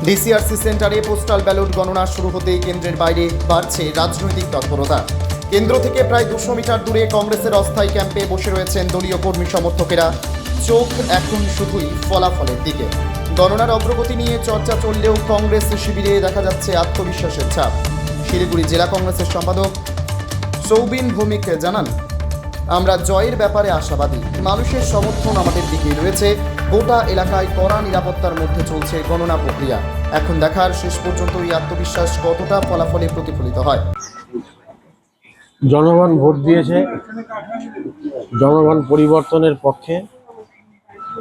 DCRC সেন্টারে postal ballot গণনা শুরু হতেই কেন্দ্রের বাইরে বাড়ছে রাজনৈতিক তৎপরতা। কেন্দ্র থেকে প্রায় 200 মিটার দূরে কংগ্রেসের অস্থায়ী ক্যাম্পে বসে রয়েছেন দলীয় কর্মী সমর্থকেরা। চোখ এখন শুধুই ফলাফলের দিকে। গণনার অগ্রগতি নিয়ে চর্চা চললেও কংগ্রেস শিবিরে দেখা যাচ্ছে আত্মবিশ্বাসের ছাপ। শিলিগুড়ি জেলা কংগ্রেসের সম্পাদক সৌবিন ভৌমিক জানান, আমরা জয়ের ব্যাপারে আশাবাদী। মানুষের সমর্থন আমাদের দিকেই রয়েছে। গোটা এলাকায় কড়া নিরাপত্তার মধ্যে চলছে গণনা প্রক্রিয়া। এখন দেখার শেষ পর্যন্ত এই আত্মবিশ্বাস কতটা ফলাফলে প্রতিফলিত হয়। জনগণ ভোট দিয়েছে, জনগণ পরিবর্তনের পক্ষে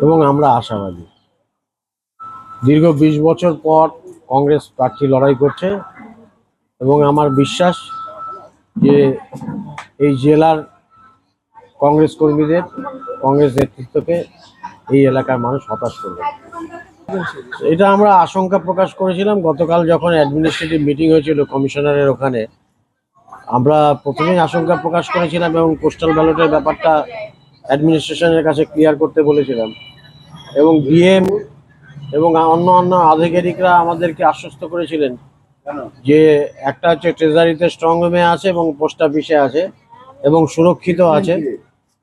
এবং আমরা আশাবাদী। দীর্ঘ 20 বছর পর কংগ্রেস প্রার্থী লড়াই করছে এবং আমার বিশ্বাস যে এই জেলার কংগ্রেস কর্মীদের, কংগ্রেস নেতৃত্বকে এই এলাকার মানুষ হতাশ করবে। এটা আমরা আশঙ্কা প্রকাশ করেছিলাম গতকাল যখন অ্যাডমিনিস্ট্রেটিভ মিটিং হয়েছিল কমিশনারের ওখানে। আমরা প্রথমেই আশঙ্কা প্রকাশ করেছিলাম এবং পোস্টাল ব্যালটের ব্যাপারটা অ্যাডমিনিস্ট্রেশনের কাছে ক্লিয়ার করতে বলেছিলাম এবং ডিএম এবং অন্য আধিকারিকরা আমাদেরকে আশ্বস্ত করেছিলেন যে একটা হচ্ছে ট্রেজারিতে স্ট্রং রুমে আছে এবং পোস্ট অফিসে আছে এবং সুরক্ষিত আছে।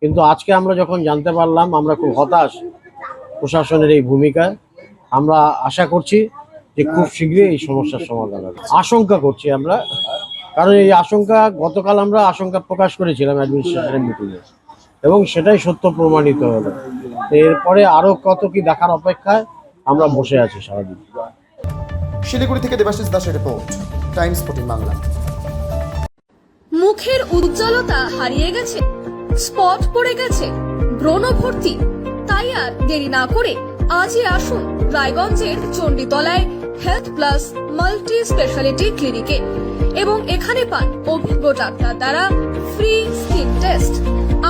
কিন্তু আজকে আমরা যখন জানতে পারলাম, আমরা খুব হতাশ প্রশাসনের এই ভূমিকায়। আমরা আশা করছি যে খুব শীঘ্রই এই সমস্যার সমাধান হবে। আশঙ্কা করছি আমরা, কারণ এই আশঙ্কা গতকাল আমরা আশঙ্কা প্রকাশ করেছিলাম অ্যাডমিনিস্ট্রেশনের মিটিংয়ে এবং সেটাই সত্য প্রমাণিত হলো। এরপরে আরও কত কি দেখার অপেক্ষায় আমরা বসে আছি সারাদিন। শিলিগুড়ি থেকে দেবাশিস দাসের রিপোর্ট, টাইমস 14 বাংলা। মুখের উজ্জ্বলতা হারিয়ে গেছে, স্পট পড়ে গেছে, ব্রণ ভর্তি, তাই আর দেরি না করে আজই আসুন রায়গঞ্জের চণ্ডীতলায় হেলথ প্লাস মাল্টি স্পেশালিটি ক্লিনিকে এবং এখানে পান অভিজ্ঞ ডাক্তার দ্বারা ফ্রি স্কিন টেস্ট।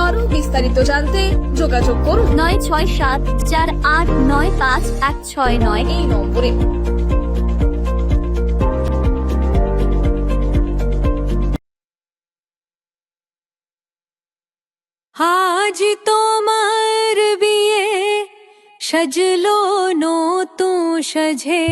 আরো বিস্তারিত জানতে যোগাযোগ করুন 9674895169 এই নম্বরে। আজ তোমার বিয়ে সাজলো নতুন সাজে।